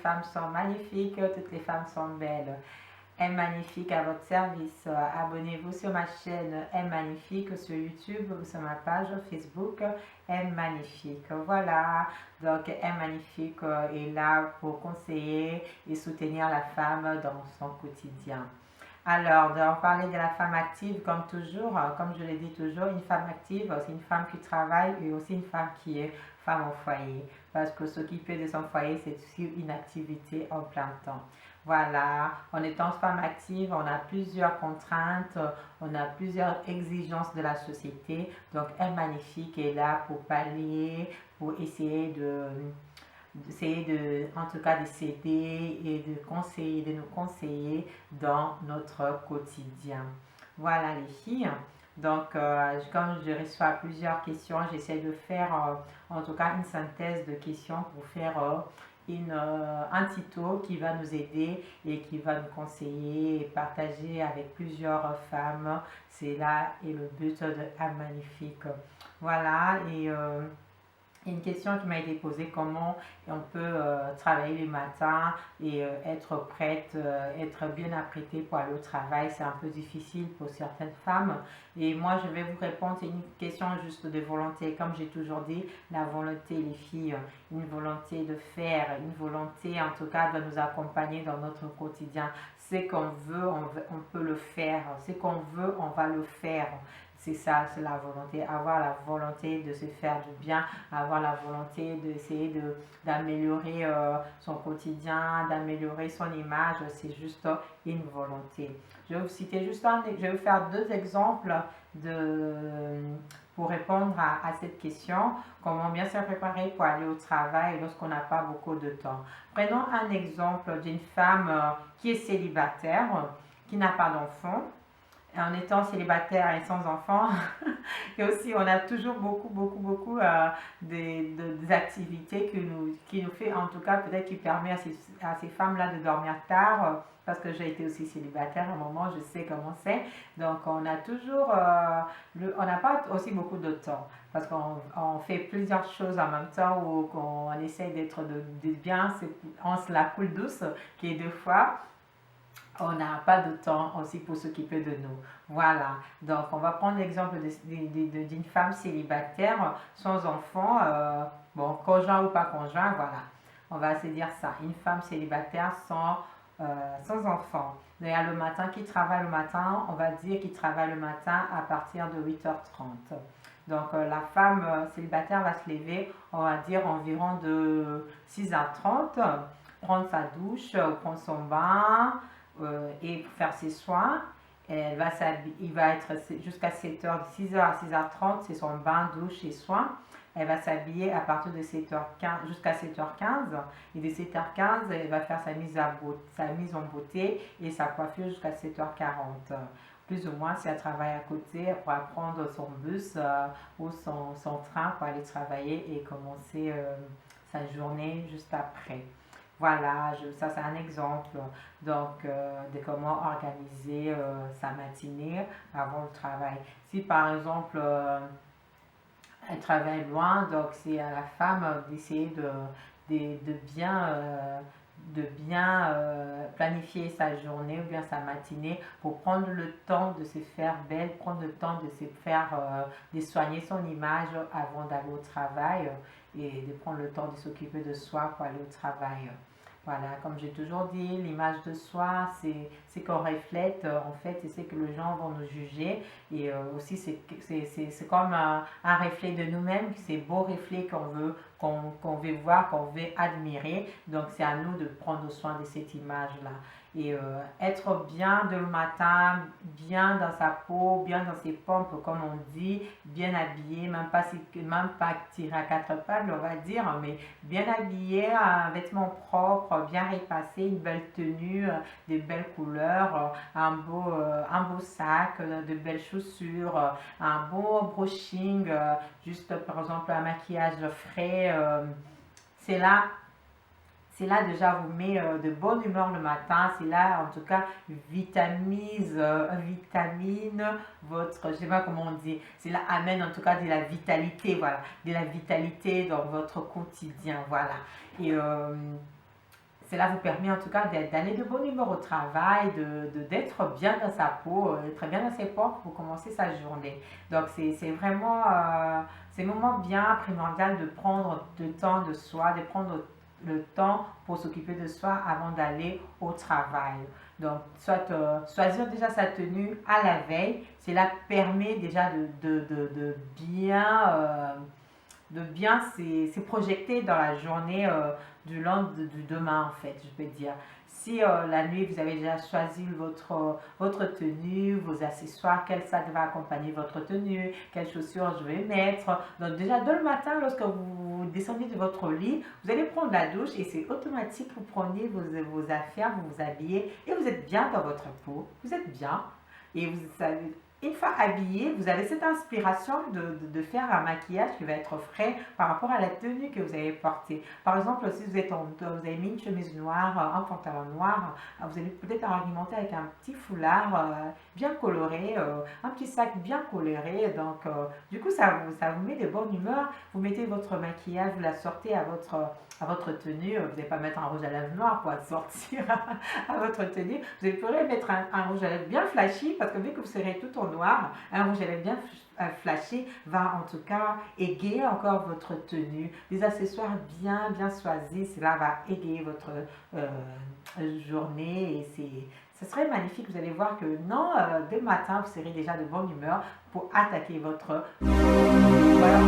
femmes sont magnifiques, toutes les femmes sont belles. M Magnifique à votre service. Abonnez-vous sur ma chaîne M Magnifique sur YouTube ou sur ma page Facebook M Magnifique. Voilà, donc M Magnifique est là pour conseiller et soutenir la femme dans son quotidien. Alors, on parler de la femme active, comme toujours, comme je l'ai dit toujours, une femme active, c'est une femme qui travaille et aussi une femme qui est femme au foyer. Parce que s'occuper de son foyer, c'est aussi une activité en plein temps. Voilà, en étant femme active, on a plusieurs contraintes, on a plusieurs exigences de la société. Donc, Elle Magnifique est là pour pallier, pour essayer en tout cas de s'aider et de nous conseiller dans notre quotidien. Voilà les filles. Donc, comme je reçois plusieurs questions, j'essaie de faire en tout cas une synthèse de questions pour faire un tuto qui va nous aider et qui va nous conseiller et partager avec plusieurs femmes. C'est là et le but de Elle Magnifique. Voilà, et une question qui m'a été posée, comment on peut travailler le matin et être prête, être bien apprêtée pour aller au travail. C'est un peu difficile pour certaines femmes. Et moi, je vais vous répondre, c'est une question juste de volonté. Comme j'ai toujours dit, la volonté, les filles, une volonté de faire, une volonté en tout cas de nous accompagner dans notre quotidien. Ce qu'on veut, on peut le faire. Ce qu'on veut, on va le faire. C'est ça, c'est la volonté, avoir la volonté de se faire du bien, avoir la volonté d'essayer d'améliorer son quotidien, d'améliorer son image, c'est juste une volonté. Je vais vous citer juste je vais vous faire deux exemples pour répondre à cette question, comment bien se préparer pour aller au travail lorsqu'on n'a pas beaucoup de temps. Prenons un exemple d'une femme qui est célibataire, qui n'a pas d'enfant. En étant célibataire et sans enfant, et aussi on a toujours beaucoup des activités qui nous fait, en tout cas peut-être qui permet à ces femmes-là de dormir tard, parce que j'ai été aussi célibataire à un moment, je sais comment c'est. Donc on a toujours, on n'a pas aussi beaucoup de temps, parce qu'on fait plusieurs choses en même temps, ou qu'on essaie d'être de bien, on se la coule douce, qui est deux fois. On n'a pas de temps aussi pour s'occuper de nous. Voilà. Donc, on va prendre l'exemple d'une femme célibataire sans enfant, bon, conjoint ou pas conjoint, voilà. On va se dire ça. Une femme célibataire sans enfant. Il y a le matin, qui travaille le matin, on va dire qu'il travaille le matin à partir de 8h30. Donc, la femme célibataire va se lever, on va dire environ de 6h30, prendre sa douche, prendre son bain, et pour faire ses soins. Il va être jusqu'à 7h, 6h à 6h30, c'est son bain, douche et soins. Elle va s'habiller à partir de 7h15 jusqu'à 7h15. Et de 7h15, elle va faire sa mise en beauté et sa coiffure jusqu'à 7h40. Plus ou moins, si elle travaille à côté, elle pourra prendre son bus ou son train pour aller travailler et commencer sa journée juste après. Voilà, ça c'est un exemple donc de comment organiser sa matinée avant le travail. Si par exemple elle travaille loin, donc c'est à la femme d'essayer de bien planifier sa journée ou bien sa matinée pour prendre le temps de se faire belle, prendre le temps de se faire, de soigner son image avant d'aller au travail et de prendre le temps de s'occuper de soi pour aller au travail. Voilà, comme j'ai toujours dit, l'image de soi, c'est qu'on reflète en fait, et c'est que les gens vont nous juger. Et aussi, c'est comme un reflet de nous-mêmes, c'est beau reflet qu'on veut voir, qu'on veut admirer. Donc, c'est à nous de prendre soin de cette image-là. Et être bien de le matin, bien dans sa peau, bien dans ses pompes, comme on dit, bien habillé, même pas tiré à quatre pattes, on va dire, mais bien habillé, un vêtement propre, bien repassé, une belle tenue, de belles couleurs, un beau sac, de belles chaussures, un beau brushing, juste par exemple un maquillage frais. C'est là déjà vous met de bonne humeur le matin, c'est là en tout cas vitamine votre, je sais pas comment on dit, c'est là amène en tout cas de la vitalité, voilà, de la vitalité dans votre quotidien, voilà. Et cela vous permet en tout cas d'aller de bonne humeur au travail, d'être bien dans sa peau, d'être bien dans ses pompes pour commencer sa journée. Donc c'est vraiment c'est un moment bien primordial de prendre le temps de soi, de prendre le temps pour s'occuper de soi avant d'aller au travail. Donc, soit choisir déjà sa tenue à la veille, cela permet déjà de bien se projeter dans la journée du demain, en fait, je peux dire. Si la nuit, vous avez déjà choisi votre tenue, vos accessoires, quel sac va accompagner votre tenue, quelles chaussures je vais mettre. Donc déjà, dès le matin, lorsque vous descendez de votre lit, vous allez prendre la douche et c'est automatique, vous prenez vos affaires, vous vous habillez et vous êtes bien dans votre peau, vous êtes bien. Et vous savez, une fois habillé, vous avez cette inspiration de faire un maquillage qui va être frais par rapport à la tenue que vous avez portée. Par exemple, si vous avez mis une chemise noire, un pantalon noir, vous allez peut-être argumenter avec un petit foulard bien coloré, un petit sac bien coloré. Donc, du coup, ça vous met de bonne humeur. Vous mettez votre maquillage, vous la sortez à votre tenue. Vous n'allez pas mettre un rouge à lèvres noir pour sortir à votre tenue. Vous pourrez mettre un rouge à lèvres bien flashy parce que vu que vous serez tout en noir, un rouge à lèvres bien flashy va en tout cas égayer encore votre tenue. Des accessoires bien choisis, cela va égayer votre journée et ce serait magnifique. Vous allez voir que non, dès le matin, vous serez déjà de bonne humeur pour attaquer votre... Voilà.